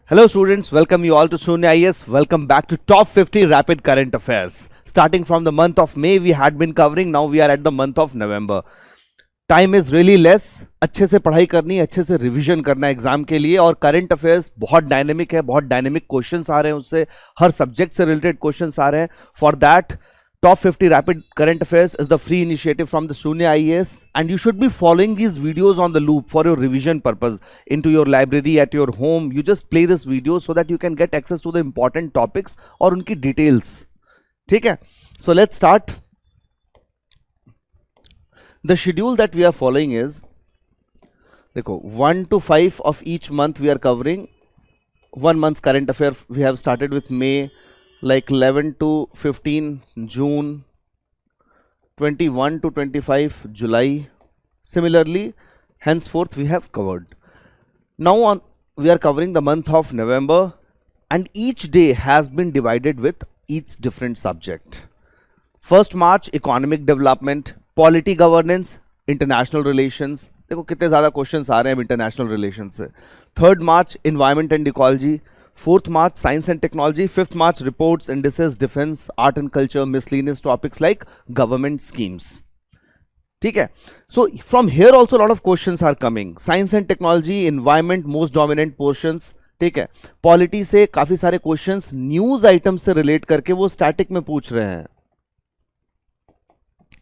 Hello students, welcome you all to Sunya IAS. Welcome back to Top 50 Rapid Current Affairs. Starting from the month of May we had been covering, now we are at the month of November. Time is really less. अच्छे से पढ़ाई करनी है, अच्छे से revision करना है exam के लिए. और करंट अफेयर्स बहुत डायनेमिक है, बहुत डायनेमिक क्वेश्चंस आ रहे हैं, उससे हर सब्जेक्ट से रिलेटेड क्वेश्चंस आ रहे हैं. For that Top 50 Rapid Current Affairs is the free initiative from the Sunya IAS, and you should be following these videos on the loop for your revision purpose into your library at your home. You just play this video so that you can get access to the important topics और उनकी details. ठीक है? So let's start. The schedule that we are following is, देखो 1 to 5 of each month we are covering. 1 month's current affair we have started with May. Like 11 to 15 June, 21 to 25 July. Similarly, henceforth we have covered. Now we are covering the month of November, and each day has been divided with each different subject. 1st March economic development, polity governance, international relations. देखो कितने ज़्यादा questions आ रहे हैं international relation से. 3rd March environment and ecology. 4th March science and technology. 5th March reports, indices, defense, art and culture, miscellaneous topics like government schemes. ठीक है? So from here also a lot of questions are coming. Science and technology, environment most dominant portions. ठीक है? Polity से काफी सारे questions news items से relate करके वो static में पूछ रहे हैं.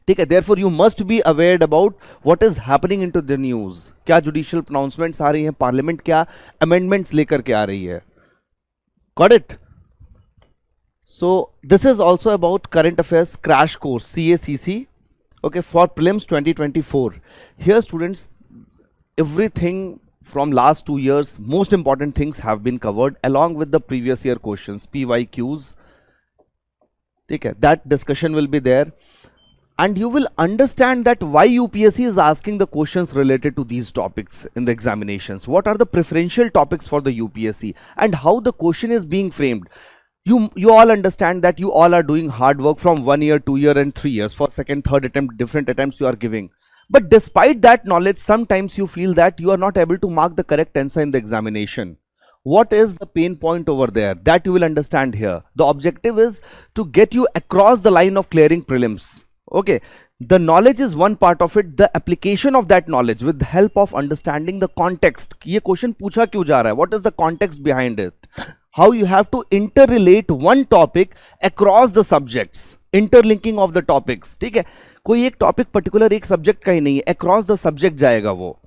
ठीक है? Therefore you must be aware about what is happening into the news. क्या judicial pronouncements आ रही हैं, parliament क्या amendments लेकर के आ रही है. Got it? So this is also about current affairs crash course CACC. Okay, for Prelims 2024. Here students, everything from last 2 years, most important things have been covered along with the previous year questions, PYQs. Okay, that discussion will be there. And you will understand that why UPSC is asking the questions related to these topics in the examinations. What are the preferential topics for the UPSC and how the question is being framed. You all understand that you all are doing hard work from 1 year, 2 year and 3 years for second, third attempt, different attempts you are giving. But despite that knowledge, sometimes you feel that you are not able to mark the correct answer in the examination. What is the pain point over there? That you will understand here. The objective is to get you across the line of clearing prelims. Okay, the knowledge is one part of it. The application of that knowledge with the help of understanding the context. ये question पूछा क्यों जा रहा है? What is the context behind it? How you have to interrelate one topic across the subjects. Interlinking of the topics. ठीक है? कोई एक topic particular एक subject का ही नहीं है. Across the subject जाएगा वो.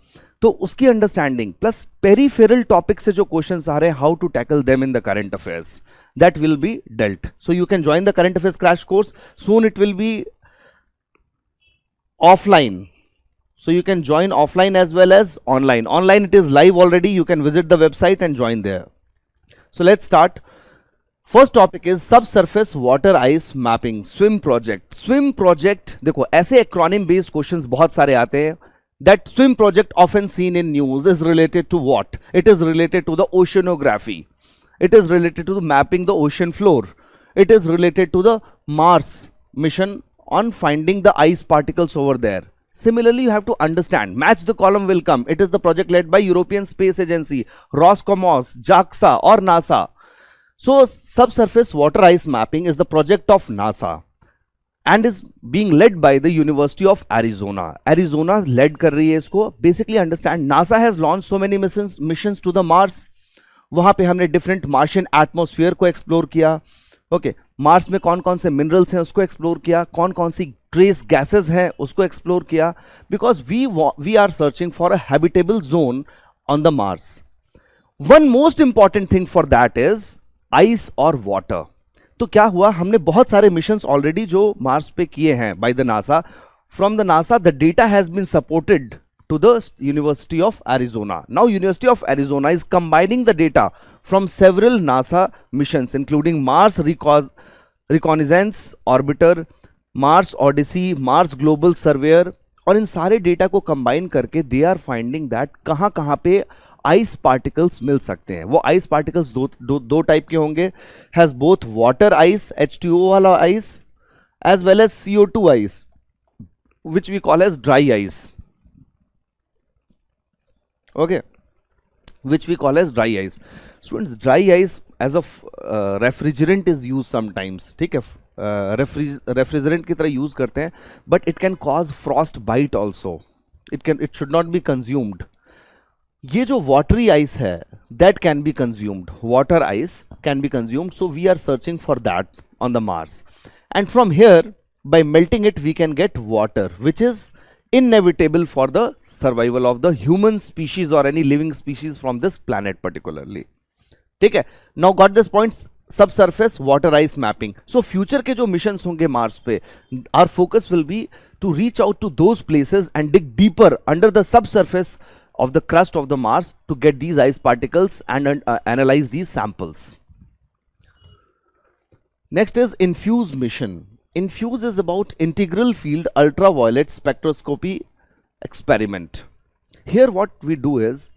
तो उसकी अंडरस्टैंडिंग प्लस पेरिफेरल टॉपिक से जो क्वेश्चंस आ रहे हैं, how to tackle them in the current affairs, that will be dealt. So you can join the current affairs crash course. Soon it will be offline, so you can join offline as well as online. Online it is live already. You can visit the website and join there. So let's start. First topic is subsurface water ice mapping, swim project. Swim project, देखो ऐसे acronym based questions बहुत सारे आते हैं. That swim project often seen in news is related to what? It is related to the oceanography. It is related to the mapping the ocean floor. It is related to the Mars mission on finding the ice particles over there. Similarly, you have to understand, match the column will come. It is the project led by European Space Agency, Roscosmos, JAXA or NASA. So subsurface water ice mapping is the project of NASA and is being led by the University of Arizona. Arizona led कर रही है इसको. Basically understand, NASA has launched so many missions to the Mars. वहाँ पे हमने different Martian atmosphere को explore किया. Okay, Mars में कौन कौन से मिनरल्स हैं उसको एक्सप्लोर किया, कौन कौन सी ट्रेस गैसेस हैं उसको एक्सप्लोर किया, because we are searching for a habitable zone on the Mars. One most important thing for that is ice और वाटर. तो क्या हुआ, हमने बहुत सारे मिशंस ऑलरेडी जो मार्स पे किए हैं by the NASA. From the NASA the data has been supported to the University of Arizona. Now University of Arizona is combining the data from several NASA missions including Mars Reconnaissance Orbiter, Mars Odyssey, Mars Global Surveyor, और इन सारे data को combine करके they are finding that कहाँ कहाँ पे ice particles मिल सकते हैं. वो आइस पार्टिकल्स दो टाइप के होंगे. Has both water ice, H2O वाला ice, as well as CO2 ice, which we call as dry ice. Okay, which we call as dry ice. Students, dry ice as a refrigerant is used sometimes, ठीक है, refrigerant की तरह use करते हैं, but it can cause frost bite also. It should not be consumed. ये जो watery ice है, that can be consumed. Water ice can be consumed, so we are searching for that on the Mars. And from here, by melting it, we can get water, which is inevitable for the survival of the human species or any living species from this planet particularly. ठीक है, now got this points. Subsurface water ice mapping. So future के जो missions होंगे Mars पे, our focus will be to reach out to those places and dig deeper under the subsurface of the crust of the Mars to get these ice particles and analyze these samples. Next is Infus Mission. Infus is about integral field ultraviolet spectroscopy experiment. Here what we do is,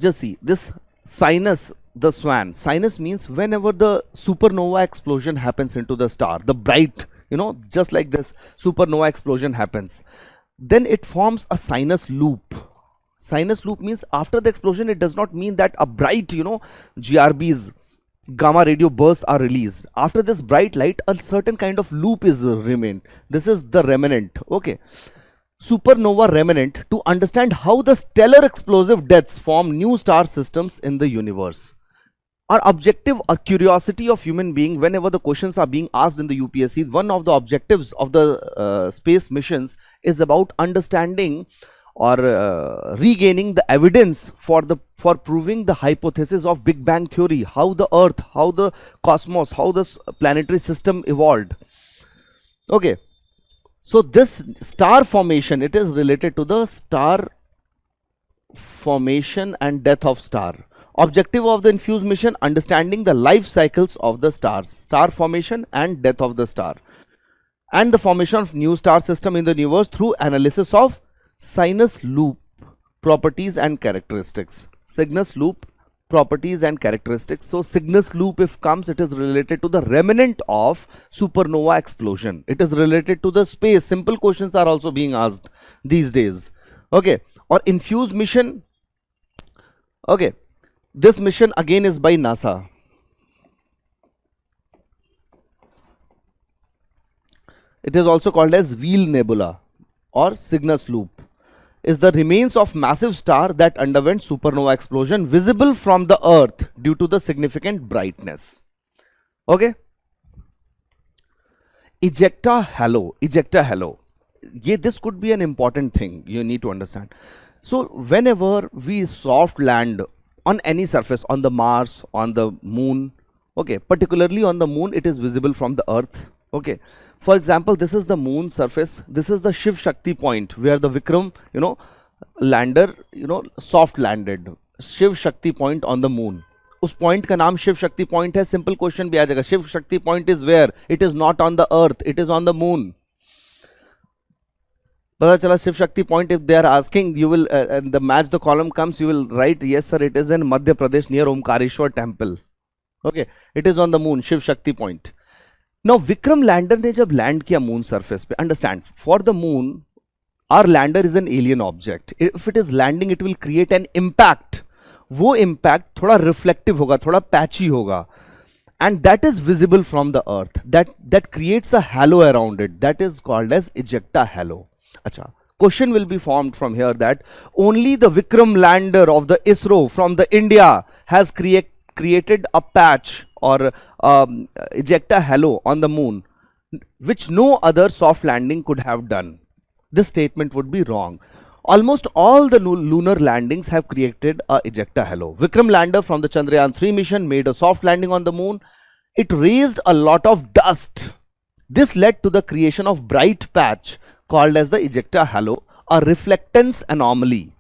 just see this sinus, the swan. Sinus means whenever the supernova explosion happens into the star, the bright, just like this supernova explosion happens, then it forms a sinus loop. Sinus loop means after the explosion, it does not mean that a bright, GRBs, gamma radio bursts are released. After this bright light, a certain kind of loop is remained. This is the remnant. Okay. Supernova remnant, to understand how the stellar explosive deaths form new star systems in the universe. Our objective, a curiosity of human being, whenever the questions are being asked in the UPSC, one of the objectives of the space missions is about understanding or regaining the evidence for proving the hypothesis of Big Bang theory, how the Earth, how the cosmos, how this planetary system evolved. Okay. So this star formation, it is related to the star formation and death of star. Objective of the Infus mission, understanding the life cycles of the stars, star formation and death of the star, and the formation of new star system in the universe through analysis of sinus loop properties and characteristics. Sinus loop properties and characteristics. So sinus loop, if comes, it is related to the remnant of supernova explosion. It is related to the space. Simple questions are also being asked these days. Okay. Or Infus mission. Okay. This mission again is by NASA. It is also called as Wheel Nebula or Cygnus Loop. Is the remains of massive star that underwent supernova explosion visible from the Earth due to the significant brightness. Okay. Ejecta Hallo. Ejecta Hallo. This could be an important thing you need to understand. So whenever we soft land on any surface, on the Mars, on the moon, okay, particularly on the moon, it is visible from the Earth. Okay. For example, this is the moon surface. This is the Shiv Shakti point where the Vikram, lander, soft landed. Shiv Shakti point on the moon. उस point का नाम Shiv Shakti point है. Simple question भी आ जाएगा. Shiv Shakti point is where? It is not on the earth. It is on the moon. पता चला Shiv Shakti point, if they are asking, you will, and the match the column comes, you will write, yes sir, it is in Madhya Pradesh near Omkareshwar temple. Okay. It is on the moon, Shiv Shakti point. Now Vikram lander ने जब land किया moon surface पे, understand, for the moon, our lander is an alien object. If it is landing, it will create an impact. वो impact थोड़ा reflective होगा, थोड़ा patchy होगा, and that is visible from the earth. That creates a halo around it. That is called as ejecta halo. Acha. Question will be formed from here that only the Vikram lander of the ISRO from the India has created a patch or ejecta halo on the moon, which no other soft landing could have done. This statement would be wrong. Almost all the lunar landings have created a ejecta halo. Vikram lander from the Chandrayaan-3 mission made a soft landing on the moon. It raised a lot of dust. This led to the creation of bright patch called as the ejecta halo, a reflectance anomaly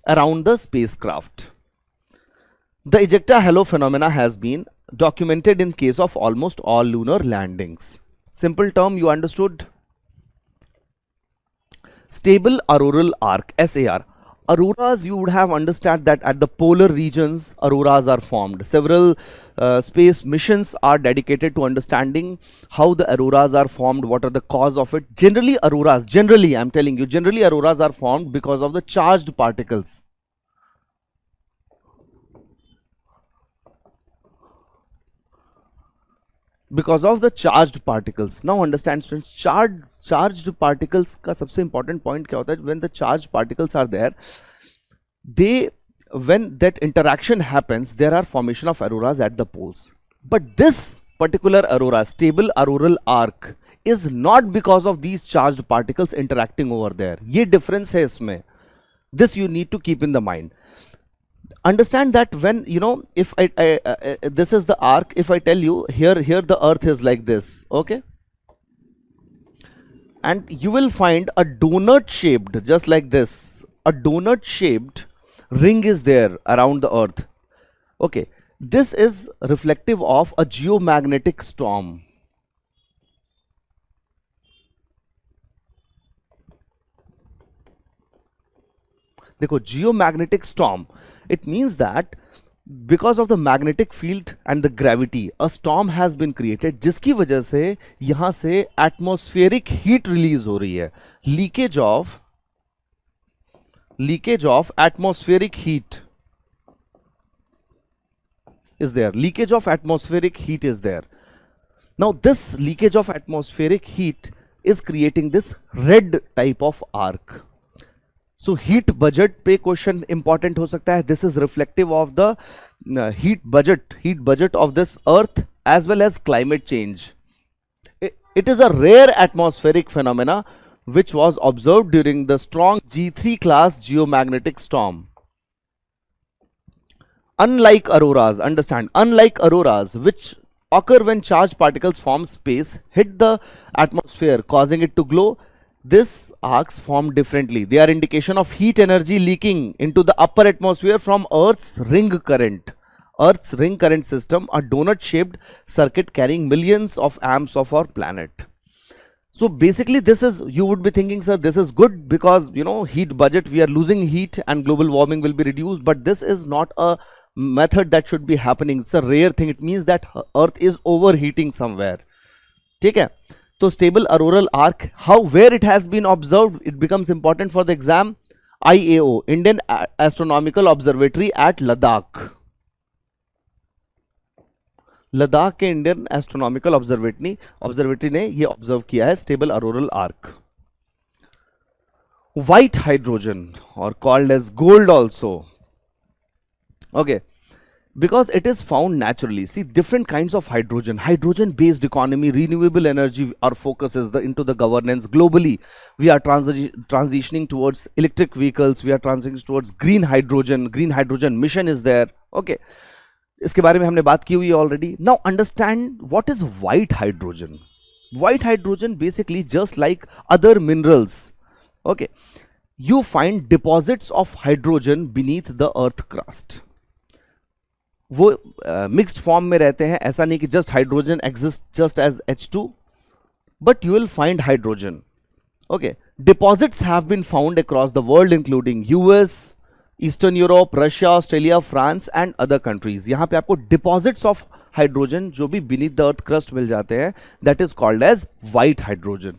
around the spacecraft. The ejecta halo phenomena has been documented in case of almost all lunar landings. Simple term you understood? Stable auroral arc, SAR. Auroras, you would have understood that at the polar regions, auroras are formed. Several space missions are dedicated to understanding how the auroras are formed, what are the cause of it. Generally, I'm telling you, generally auroras are formed because of the charged particles. because of the charged particles. Now understand students, charged particles का सबसे important point क्या होता है? When the charged particles are there, when that interaction happens, there are formation of auroras at the poles. But this particular aurora, stable auroral arc, is not because of these charged particles interacting over there. ये difference है इसमें. This you need to keep in the mind. Understand that when, you know, if this is the arc, if I tell you here the earth is like this, okay, and you will find a donut shaped, just like this, a donut shaped ring is there around the earth. Okay, this is reflective of a geomagnetic storm. देखो, geomagnetic storm, it means that because of the magnetic field and the gravity, a storm has been created, जिसकी वजह से यहां से atmospheric heat release हो रही है. Leakage of atmospheric heat is there. Leakage of atmospheric heat is there. Now this leakage of atmospheric heat is creating this red type of arc. So heat budget पे question important हो सकता है. This is reflective of the heat budget of this earth as well as climate change. It is a rare atmospheric phenomena which was observed during the strong G3 class geomagnetic storm. Unlike auroras, understand, unlike auroras which occur when charged particles form space, hit the atmosphere causing it to glow, these arcs form differently. They are indication of heat energy leaking into the upper atmosphere from Earth's ring current. Earth's ring current system, a donut shaped circuit carrying millions of amps of our planet. So basically this is, you would be thinking, sir, this is good because, you know, heat budget, we are losing heat and global warming will be reduced, but this is not a method that should be happening. It's a rare thing. It means that Earth is overheating somewhere. ठीक है? So stable auroral arc, where it has been observed, it becomes important for the exam. IAO, Indian Astronomical Observatory at Ladakh. Ladakh के Indian astronomical observatory ने ये observe किया है stable auroral arc. White hydrogen और called as gold also. Okay, because it is found naturally. See, different kinds of hydrogen based economy, renewable energy, our focus is into the governance globally. We are transitioning towards electric vehicles, we are transitioning towards green hydrogen mission is there. Okay, इसके बारे में हमने बात की हुई है already. Now understand what is white hydrogen. White hydrogen basically just like other minerals. Okay, you find deposits of hydrogen beneath the earth crust. वो mixed form में रहते हैं. ऐसा नहीं कि just hydrogen exist just as H2, but you will find hydrogen. Okay, deposits have been found across the world including US, Eastern Europe, Russia, Australia, France and other countries. यहां पे आपको deposits of hydrogen जो भी beneath the earth crust मिल जाते हैं, that is called as white hydrogen.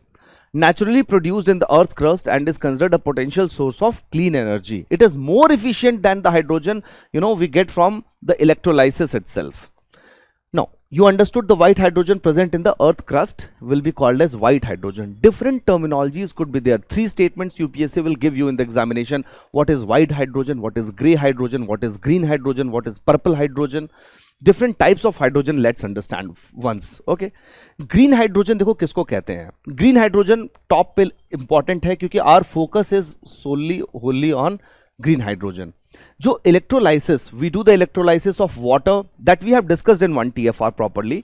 Naturally produced in the earth's crust and is considered a potential source of clean energy. It is more efficient than the hydrogen, you know, we get from the electrolysis itself. Now, you understood the white hydrogen present in the earth crust will be called as white hydrogen. Different terminologies could be there. 3 statements UPSC will give you in the examination. What is white hydrogen? What is gray hydrogen? What is green hydrogen? What is purple hydrogen? Different types of hydrogen let's understand once. Okay, green hydrogen देखो किसको कहते हैं. green hydrogen top पे important है क्योंकि our focus is wholly on green hydrogen. जो electrolysis, we do the electrolysis of water that we have discussed in 1 TFR properly,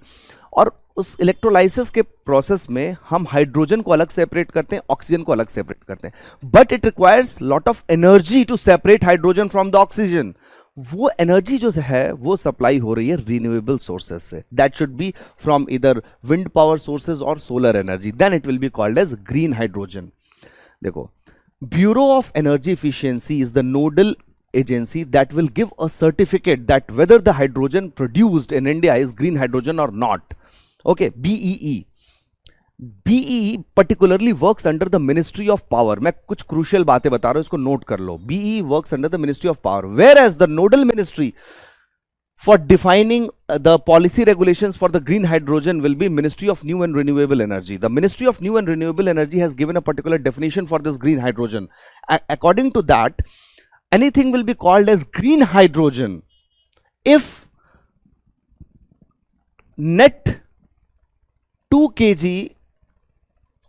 और उस इलेक्ट्रोलाइसिस के प्रोसेस में हम हाइड्रोजन को अलग सेपरेट करते हैं, ऑक्सीजन को अलग सेपरेट करते हैं, but it requires lot of energy to separate hydrogen from the oxygen. वो एनर्जी जो है वो सप्लाई हो रही है रिन्यूएबल सोर्सेज से. दैट शुड बी फ्रॉम इधर विंड पावर सोर्सेज और solar energy. Then it will be called as green hydrogen. देखो, bureau of energy efficiency is the nodal agency that will give a certificate that whether the hydrogen produced in India is green hydrogen or not. Okay, BEE. BEE particularly works under the Ministry of Power. मैं कुछ crucial बातें बता रहा हूं, इसको note कर लो. BEE works under the Ministry of Power, whereas the nodal ministry for defining the policy regulations for the green hydrogen will be Ministry of New and Renewable Energy. The Ministry of New and Renewable Energy has given a particular definition for this green hydrogen. According to that, anything will be called as green hydrogen if net 2 kg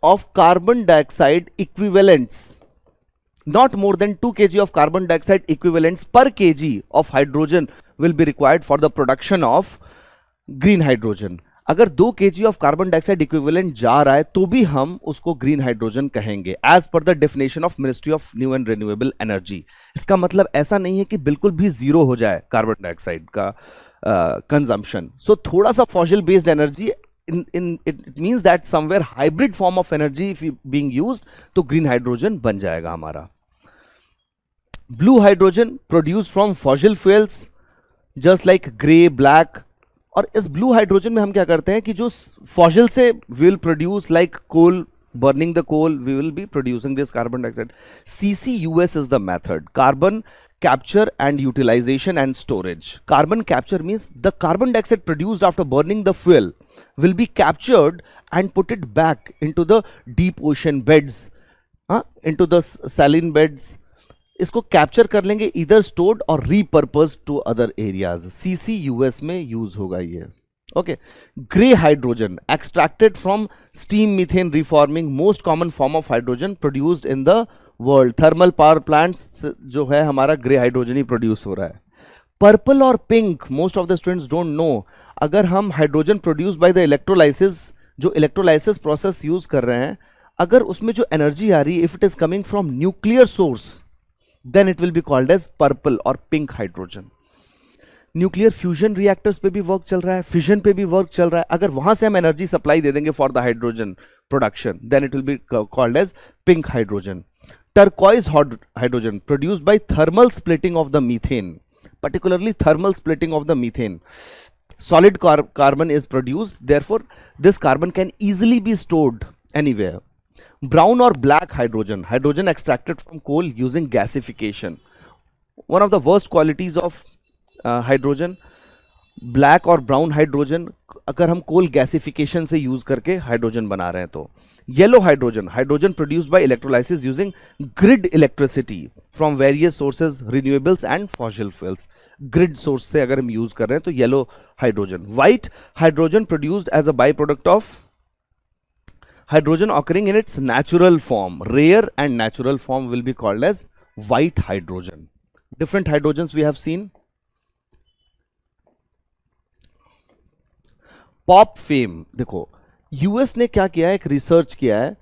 of carbon dioxide equivalents, not more than 2 kg of carbon dioxide equivalents per kg of hydrogen will be required for the production of green hydrogen. अगर 2 kg of carbon dioxide equivalent जा रहा है तो भी हम उसको green hydrogen कहेंगे as per the definition of Ministry of New and Renewable Energy. इसका मतलब ऐसा नहीं है कि बिल्कुल भी जीरो हो जाए कार्बन डाइऑक्साइड का consumption. So थोड़ा सा fossil based energy it means that somewhere hybrid form of energy if being used तो green hydrogen बन जाएगा हमारा. Blue hydrogen produced from fossil fuels just like grey, black. और इस blue hydrogen में हम क्या करते हैं कि जो fossil से we will produce like coal, burning the coal, we will be producing this carbon dioxide. CCUS is the method, carbon capture and utilization and storage. Carbon capture means the carbon dioxide produced after burning the fuel will be captured and put it back into the deep ocean beds, into the saline beds. इसको capture कर लेंगे, इधर stored और repurpose to other areas. CCUS में use होगा ये. Okay. Grey hydrogen extracted from steam methane reforming, most common form of hydrogen produced in the world. Thermal power plants जो है हमारा ग्रे हाइड्रोजन ही प्रोड्यूस हो रहा है. पर्पल और pink, most of the students don't know. अगर हम hydrogen produce by the electrolysis, जो इलेक्ट्रोलाइसिस प्रोसेस यूज कर रहे हैं, अगर उसमें जो एनर्जी आ रही है if it is coming from nuclear source then it will be called as purple or pink hydrogen. Nuclear fusion reactors पे भी वर्क चल रहा है, फिजन पे भी वर्क चल रहा है. अगर वहां से हम एनर्जी सप्लाई दे देंगे for the hydrogen production then it will be called as pink hydrogen. Turquoise hydrogen produced by thermal splitting of the methane, particularly thermal splitting of the methane. Solid carbon is produced, therefore this carbon can easily be stored anywhere. Brown or black hydrogen, hydrogen extracted from coal using gasification. One of the worst qualities of hydrogen, black और brown hydrogen, अगर हम coal gasification से use करके hydrogen बना रहे हैं तो. Yellow hydrogen, hydrogen produced by electrolysis using grid electricity from various sources, renewables and fossil fuels. Grid source से अगर हम use कर रहे हैं तो yellow hydrogen. White hydrogen produced as a byproduct of hydrogen occurring in its natural form. Rare and natural form will be called as white hydrogen. Different hydrogens we have seen. Pop fame, देखो US ने क्या किया है, एक research किया है.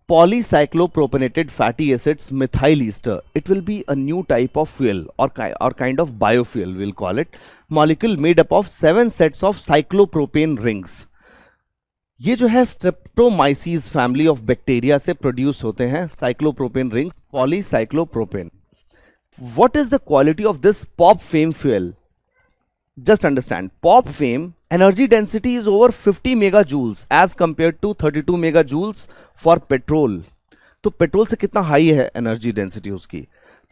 Polycyclopropanated fatty acids methyl ester, it will be a new type of fuel और kind of biofuel will call it. Molecule made up of 7 sets of cyclopropane rings. ये जो है स्ट्रेप्टोमाइसीज फैमिली ऑफ बैक्टीरिया से produce होते हैं cyclopropane rings, polycyclopropane. What is the quality of this pop fame fuel? Just understand, pop fame energy density is over 50 megajoules as compared to 32 megajoules for petrol. तो petrol से कितना high है energy density उसकी?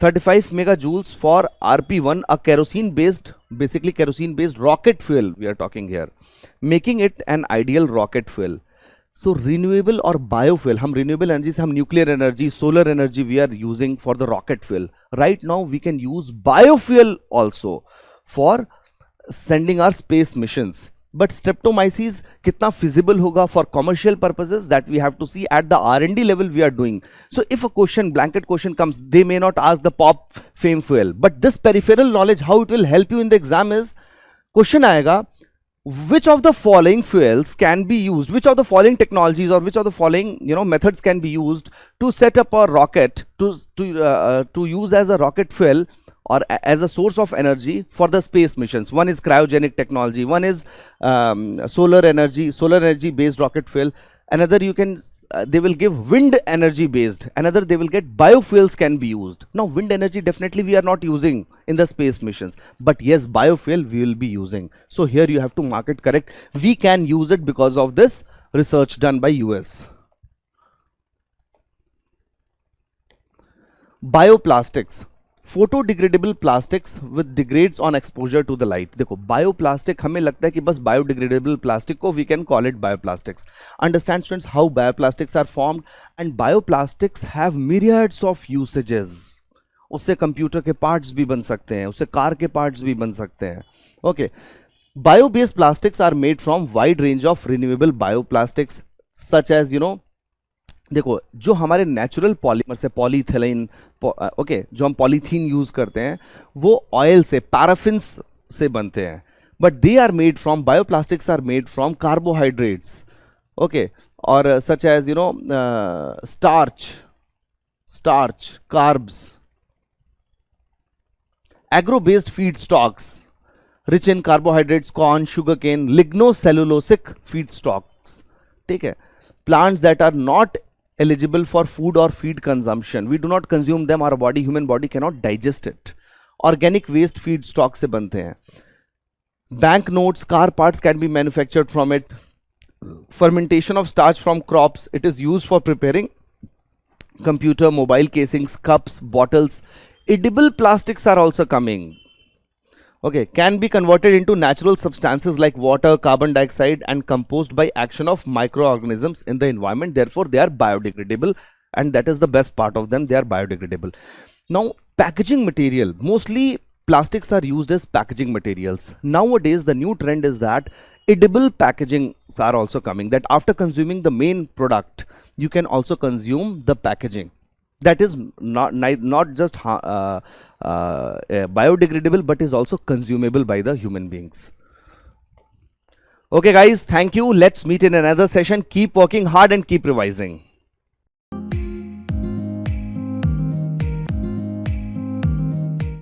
35 megajoules for RP1, a kerosene based, basically kerosene based rocket fuel we are talking here, making it an ideal rocket fuel. So renewable और biofuel, हम renewable energy से हम nuclear energy, solar energy we are using for the rocket fuel. Right now we can use biofuel also for sending our space missions. But streptomyces कितना feasible होगा for commercial purposes, that we have to see at the R&D level we are doing. So if a question, blanket question comes, they may not ask the pop fame fuel, but this peripheral knowledge how it will help you in the exam is, question आएगा, which of the following fuels can be used, which of the following technologies or which of the following methods can be used to set up a rocket to use as a rocket fuel or as a source of energy for the space missions. One is cryogenic technology, one is solar energy based rocket fuel, another you can they will give wind energy based, another they will get biofuels can be used. Now wind energy definitely we are not using in the space missions, but yes, biofuel we will be using. So here you have to mark it correct, we can use it because of this research done by US. Bioplastics, photodegradable plastics with degrades on exposure to the light. देखो bioplastic हमें लगता है कि बस biodegradable plastic को we can call it bioplastics. Understand students how bioplastics are formed, and bioplastics have myriads of usages. उससे computer के parts भी बन सकते हैं, उससे कार के पार्ट्स भी बन सकते हैं. Okay, bio based plastics are made from wide range of renewable bioplastics such as देखो जो हमारे नेचुरल पॉलीमर से पॉलीथिलीन, ओके, जो हम पॉलीथीन यूज करते हैं वो ऑयल से, पैराफिन्स से बनते हैं. But they are made from, bioplastics are made from carbohydrates, okay, और such as starch, carbs, agro based feed stocks rich in carbohydrates, corn, sugar cane, lignocellulosic feed stocks. ठीक है, plants that are not eligible for food or feed consumption, we do not consume them, our body, human body cannot digest it. Organic waste feedstock से बनते हैं. Banknotes, car parts can be manufactured from it. Fermentation of starch from crops, it is used for preparing computer, mobile casings, cups, bottles. Edible plastics are also coming. Okay, can be converted into natural substances like water, carbon dioxide, and composed by action of microorganisms in the environment. Therefore, they are biodegradable, and that is the best part of them. They are biodegradable. Now, packaging material. Mostly plastics are used as packaging materials. Nowadays, the new trend is that edible packagings are also coming. That after consuming the main product, you can also consume the packaging. That is not just biodegradable, but is also consumable by the human beings. Okay guys, thank you. Let's meet in another session. Keep working hard and keep revising.